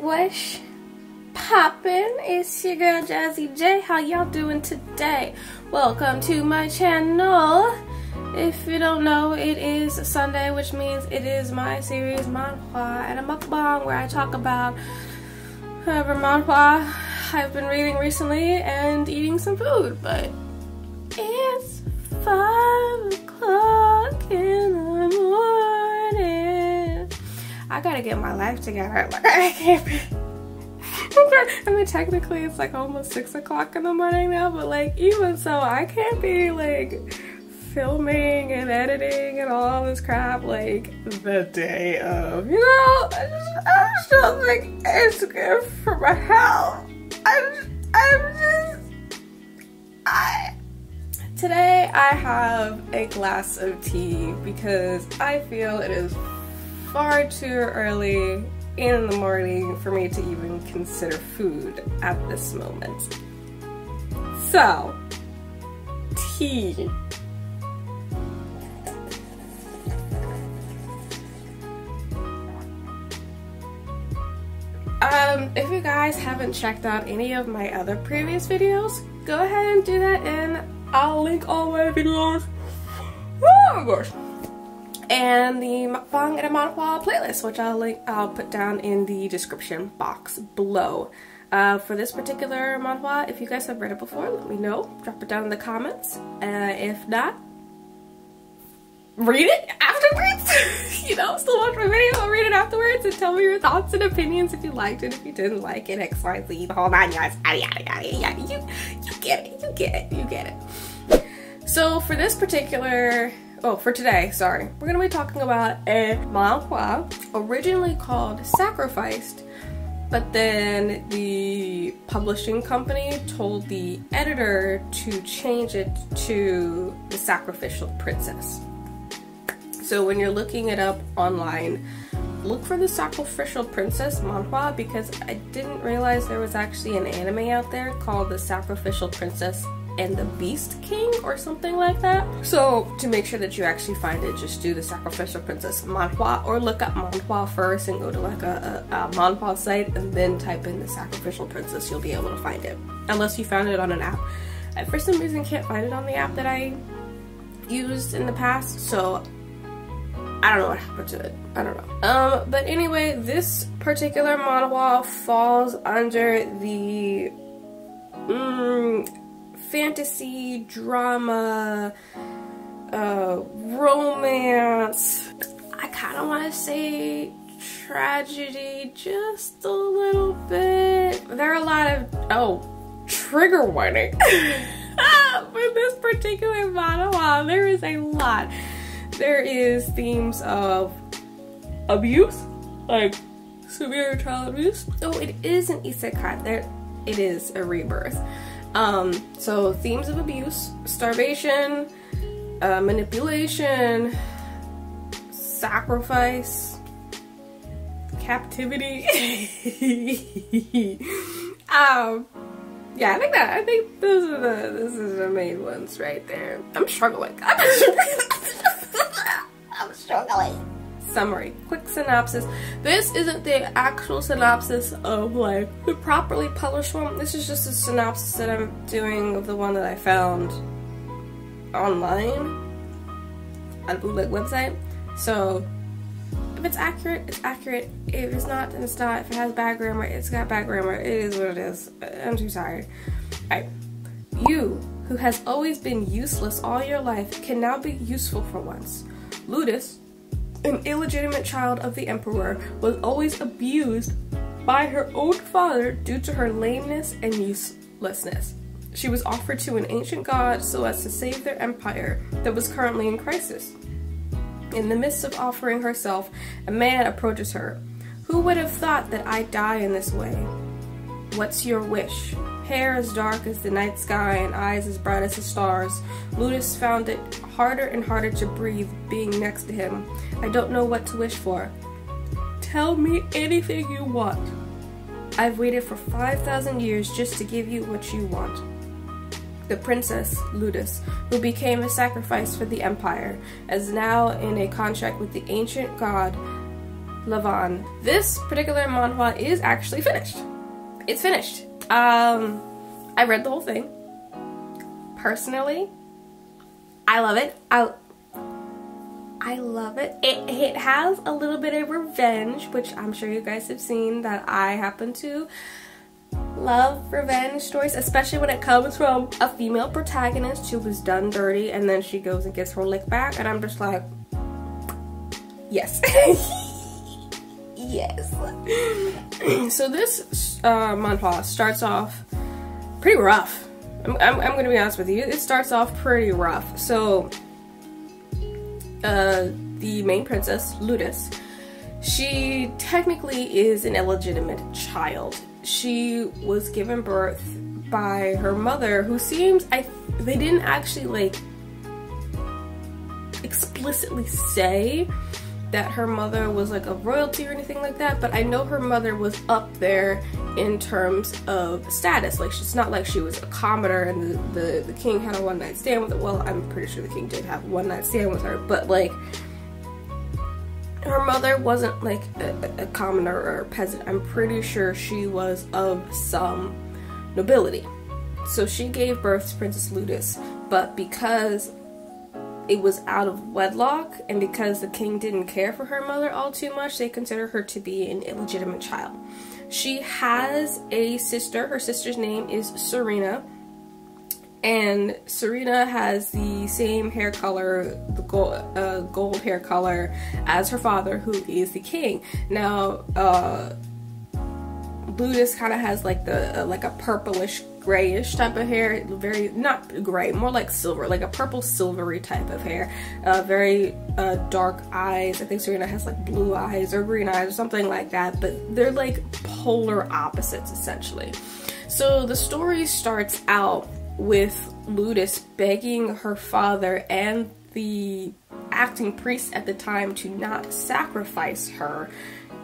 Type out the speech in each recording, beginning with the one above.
What's poppin'? It's your girl JazyJ. How y'all doing today? Welcome to my channel. If you don't know, it is Sunday, which means it is my series Manwha and a Mukbang where I talk about whatever Manwha I've been reading recently and eating some food. But it's 5 o'clock in the morning. I gotta get my life together. Like, I can't be. I mean, technically it's like almost 6 o'clock in the morning now, but like even so, I can't be like filming and editing and all this crap like the day of, you know. I just don't think it's good for my health. Today I have a glass of tea because I feel it is far too early in the morning for me to even consider food at this moment. So, tea. If you guys haven't checked out any of my other previous videos, go ahead and do that, and I'll link all my videos. Oh my gosh. And the Mukbang and a Manwha playlist, which I'll put down in the description box below. For this particular Manwha, if you guys have read it before, let me know. Drop it down in the comments. If not, read it afterwards. You know, still watch my video, I'll read it afterwards and tell me your thoughts and opinions if you liked it, if you didn't like it, X, Y, Z, the whole 9 yards, yada yada yada. You get it, you get it, you get it. So for this particular, for today, sorry, we're gonna be talking about a Manwha originally called Sacrificed, but then the publishing company told the editor to change it to The Sacrificial Princess. So when you're looking it up online, look for The Sacrificial Princess Manwha, because I didn't realize there was actually an anime out there called The Sacrificial Princess and the Beast King or something like that. So to make sure that you actually find it, just do The Sacrificial Princess Manwha, or look up Manwha first and go to like a Manwha site and then type in The Sacrificial Princess. You'll be able to find it, unless you found it on an app. I for some reason can't find it on the app that I used in the past, so I don't know what happened to it. I don't know. But anyway, this particular Manwha falls under the fantasy, drama, romance. I kind of want to say tragedy just a little bit. There are a lot of, trigger warning. For this particular Manwha, there is a lot. There is themes of abuse, like severe child abuse. Oh, it is an isekai. It is a rebirth. So themes of abuse, starvation, manipulation, sacrifice, captivity. Yeah, I think those are the main ones right there. I'm struggling. I'm struggling. Summary, quick synopsis. This isn't the actual synopsis of like the properly published one. This is just a synopsis that I'm doing of the one that I found online on a bootleg website. So if it's accurate, it's accurate. If it's not, then it's not. If it has bad grammar, it's got bad grammar. It is what it is. I'm too tired. Alright. You, who has always been useless all your life, can now be useful for once. Ludus, an illegitimate child of the Emperor, was always abused by her own father due to her lameness and uselessness. She was offered to an ancient god so as to save their empire that was currently in crisis. In the midst of offering herself, a man approaches her. Who would have thought that I'd die in this way? What's your wish? Hair as dark as the night sky and eyes as bright as the stars. Ludus found it harder and harder to breathe being next to him. I don't know what to wish for. Tell me anything you want. I've waited for 5,000 years just to give you what you want. The princess, Ludus, who became a sacrifice for the empire, is now in a contract with the ancient god Lavan. This particular manhwa is actually finished. It's finished. I read the whole thing. Personally, I love it. I love it. It has a little bit of revenge, which I'm sure you guys have seen, that I happen to love revenge stories, especially when it comes from a female protagonist who was done dirty and then she goes and gets her lick back, and I'm just like, yes. Yes. So this manhwa starts off pretty rough. I'm gonna be honest with you. It starts off pretty rough. So the main princess, Ludus, she technically is an illegitimate child. She was given birth by her mother, who seems, they didn't actually like explicitly say that her mother was like a royalty or anything like that, but I know her mother was up there in terms of status. Like, it's not like she was a commoner and the king had a one-night stand with her. Well, I'm pretty sure the king did have a one-night stand with her, but like, her mother wasn't like a commoner or a peasant. I'm pretty sure she was of some nobility. So she gave birth to Princess Ludus, but because it was out of wedlock and because the king didn't care for her mother all too much, they consider her to be an illegitimate child. She has a sister. Her sister's name is Serena, and Serena has the same hair color, the gold hair color, as her father, who is the king. Now, Ludus kind of has like the like a purplish grayish type of hair, very, not gray, more like silver, like a purple silvery type of hair, very dark eyes. I think Serena has like blue eyes or green eyes or something like that, but they're like polar opposites essentially. So the story starts out with Ludus begging her father and the acting priest at the time to not sacrifice her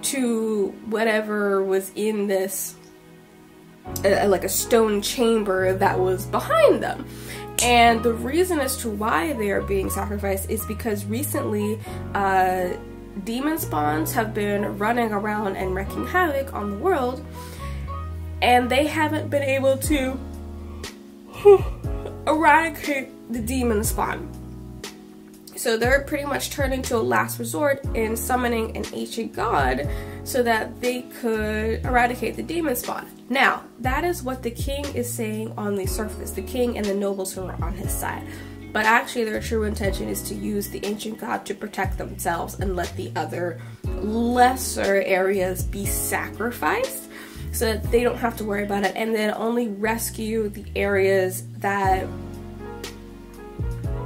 to whatever was in this like a stone chamber that was behind them. And the reason as to why they are being sacrificed is because recently demon spawns have been running around and wreaking havoc on the world, and they haven't been able to eradicate the demon spawn. So they're pretty much turning to a last resort in summoning an ancient god so that they could eradicate the demon spawn. Now, that is what the king is saying on the surface, the king and the nobles who are on his side. But actually their true intention is to use the ancient god to protect themselves and let the other lesser areas be sacrificed so that they don't have to worry about it, and then only rescue the areas that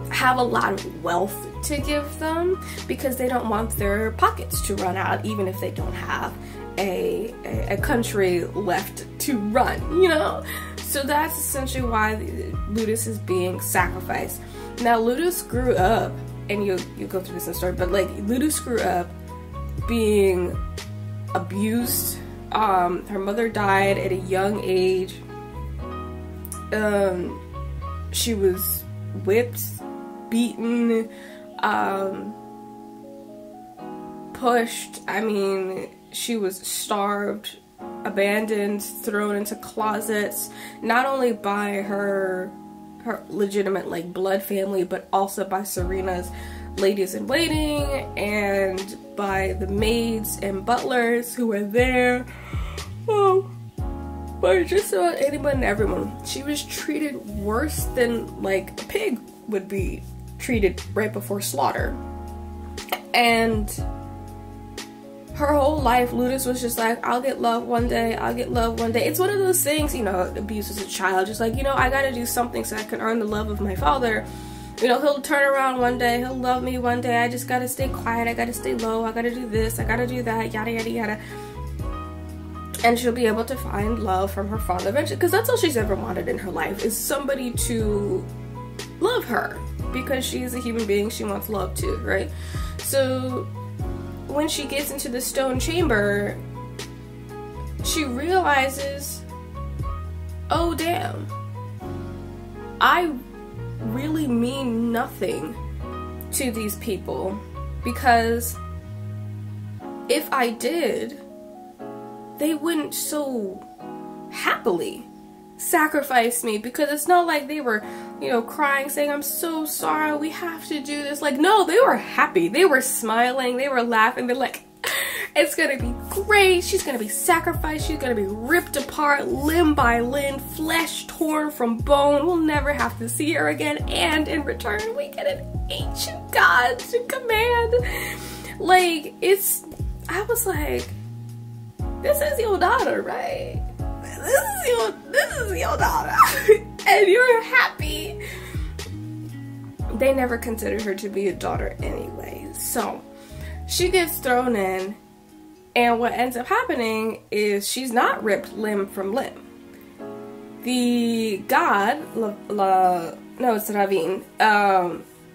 have a lot of wealth to give them, because they don't want their pockets to run out, even if they don't have a country left to run, you know? So that's essentially why Ludus is being sacrificed. Now, Ludus grew up, and you'll go through this in the story, but like, Ludus grew up being abused. Her mother died at a young age. She was whipped, beaten, pushed. I mean, she was starved, abandoned, thrown into closets, not only by her legitimate like blood family, but also by Serena's ladies in waiting and by the maids and butlers who were there. Oh, but just about anyone and everyone. She was treated worse than like a pig would be treated right before slaughter. And her whole life, Ludus was just like, I'll get love one day, I'll get love one day. It's one of those things, you know, abuse as a child, just like, you know, I gotta do something so I can earn the love of my father. You know, he'll turn around one day, he'll love me one day, I just gotta stay quiet, I gotta stay low, I gotta do this, I gotta do that, yada yada yada. And she'll be able to find love from her father eventually, because that's all she's ever wanted in her life, is somebody to love her, because she's a human being, she wants love too, right? So when she gets into the stone chamber, she realizes, oh damn, I really mean nothing to these people, because if I did, they wouldn't so happily sacrifice me, because it's not like they were, you know, crying saying, I'm so sorry, we have to do this. Like, no, they were happy. They were smiling. They were laughing. They're like, it's gonna be great. She's gonna be sacrificed. She's gonna be ripped apart limb by limb, flesh torn from bone. We'll never have to see her again. And in return, we get an ancient god to command. Like, I was like, this is your daughter, right? This is your daughter. And you're happy. They never considered her to be a daughter anyway. So she gets thrown in, and what ends up happening is she's not ripped limb from limb. The god, it's Ravine,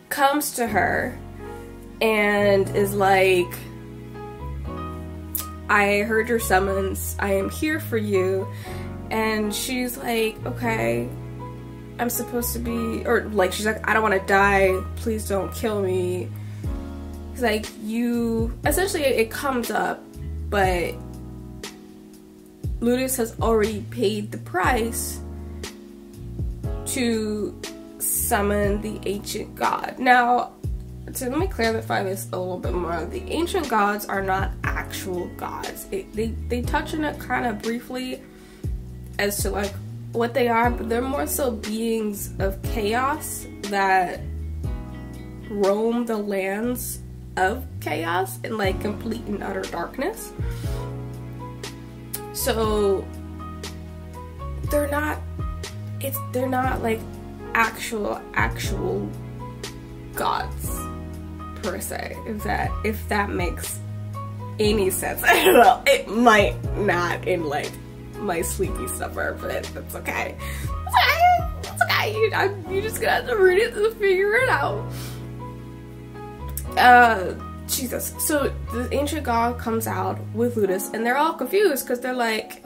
comes to her and is like, I heard your summons, I am here for you. And she's like, okay, I'm supposed to be, or like, she's like, I don't want to die, please don't kill me. It's like, essentially it comes up, but Ludus has already paid the price to summon the ancient god. Now, so let me clarify this a little bit more. The ancient gods are not actual gods. They touch on it kind of briefly as to like what they are, but they're more so beings of chaos that roam the lands of chaos in like complete and utter darkness. So they're not like actual gods per se, if that makes any sense. I don't know, it might not in like my sleepy summer, but that's okay. It's okay. You're just gonna have to read it to figure it out. Jesus. So the ancient god comes out with Ludus, and they're all confused because they're like,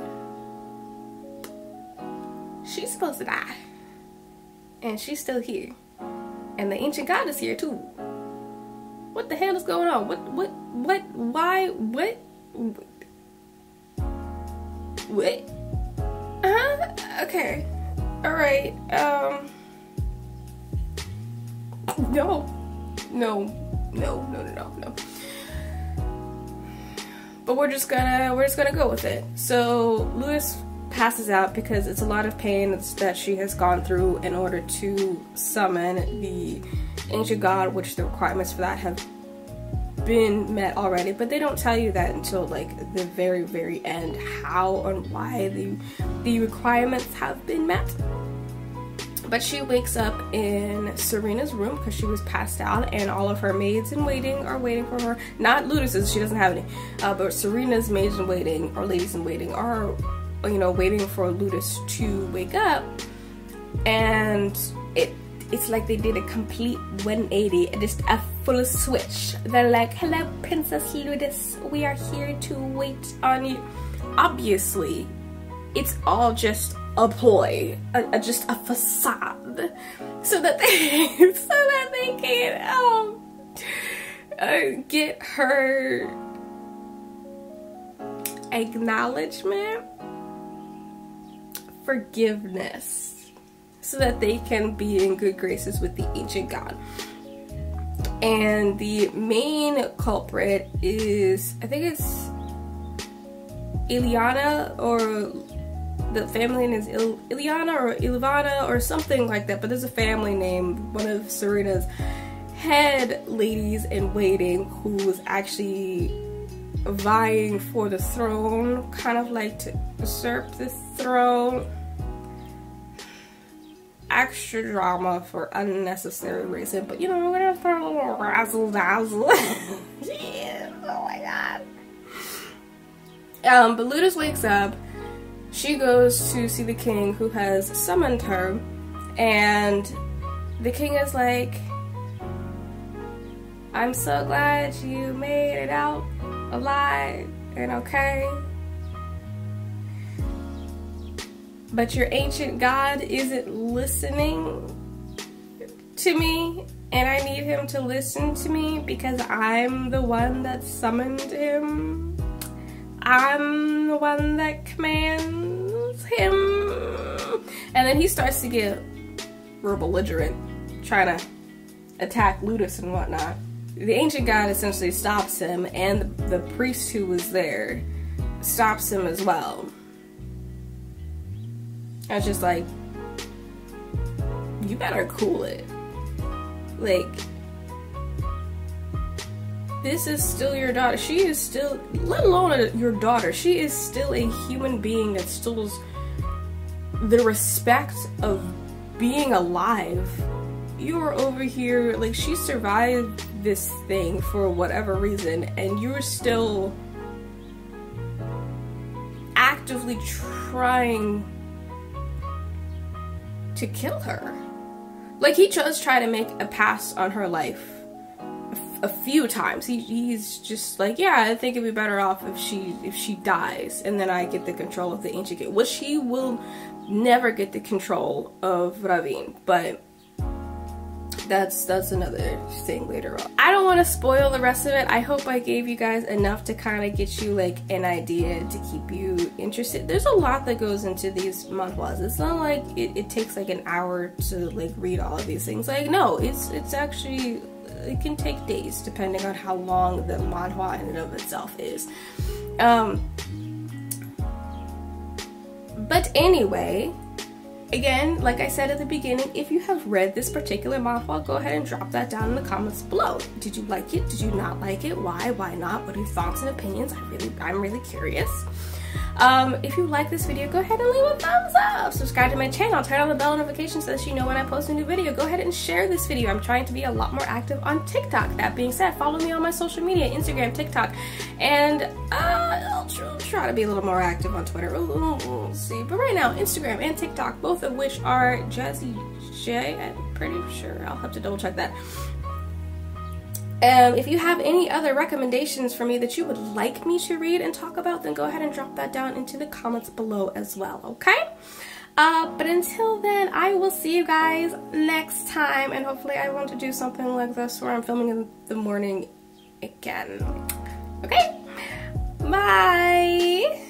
she's supposed to die, and she's still here, and the ancient god is here too. What the hell is going on? Why? Okay. Alright. No. But we're just gonna go with it. So Ludus passes out because it's a lot of pain that she has gone through in order to summon the ancient god, which the requirements for that have been met already, but they don't tell you that until like the very end, how and why the requirements have been met. But she wakes up in Serena's room because she was passed out, and all of her maids in waiting are waiting for her. Not Ludus's, she doesn't have any, but Serena's maids in waiting, or ladies in waiting, are, you know, waiting for Ludus to wake up. And it's like they did a complete 180, just a full switch. They're like, hello Princess Ludus, we are here to wait on you. Obviously, it's all just a ploy, just a facade, so that they can get her acknowledgement, forgiveness, so that they can be in good graces with the ancient god. And the main culprit is, I think it's Ileana, or the family name is Ileana or Ilvana or something like that, but there's a family name, one of Serena's head ladies in waiting, who was actually vying for the throne, kind of like to usurp this throne. Extra drama for unnecessary reason, but you know, we're gonna throw a little razzle dazzle. Yeah, oh my god. But Ludus wakes up. She goes to see the king, who has summoned her, and the king is like, I'm so glad you made it out alive and okay, but your ancient god isn't listening to me, and I need him to listen to me because I'm the one that summoned him. I'm the one that commands him. And then he starts to get real belligerent, trying to attack Ludus and whatnot. The ancient god essentially stops him, and the priest who was there stops him as well. I was just like, you better cool it. Like, this is still your daughter. She is still, let alone your daughter, she is still a human being that still has the respect of being alive. You are over here, like, she survived this thing for whatever reason, and you're still actively trying to kill her. Like, he does try to make a pass on her life a few times. He's just like, yeah, I think it'd be better off if she dies, and then I get the control of the ancient king, which he will never get the control of Ravine, but that's another thing later on. I don't want to spoil the rest of it. I hope I gave you guys enough to kind of get you like an idea to keep you interested. There's a lot that goes into these manhwas. It's not like it takes like an hour to like read all of these things. Like, no, it's actually, it can take days depending on how long the manhwa in and of itself is. But anyway, again, like I said at the beginning, if you have read this particular manhwa, go ahead and drop that down in the comments below. Did you like it? Did you not like it? Why? Why not? What are your thoughts and opinions? I'm really curious. If you like this video, go ahead and leave a thumbs up. Subscribe to my channel. Turn on the bell notification so that you know when I post a new video. Go ahead and share this video. I'm trying to be a lot more active on TikTok. That being said, follow me on my social media, Instagram, TikTok, and I'll try to be a little more active on Twitter. We'll see. But right now, Instagram and TikTok, both of which are JazyJ. I'm pretty sure. I'll have to double check that. If you have any other recommendations for me that you would like me to read and talk about, then go ahead and drop that down into the comments below as well, okay? But until then, I will see you guys next time, and hopefully I want to do something like this where I'm filming in the morning again. Okay? Bye!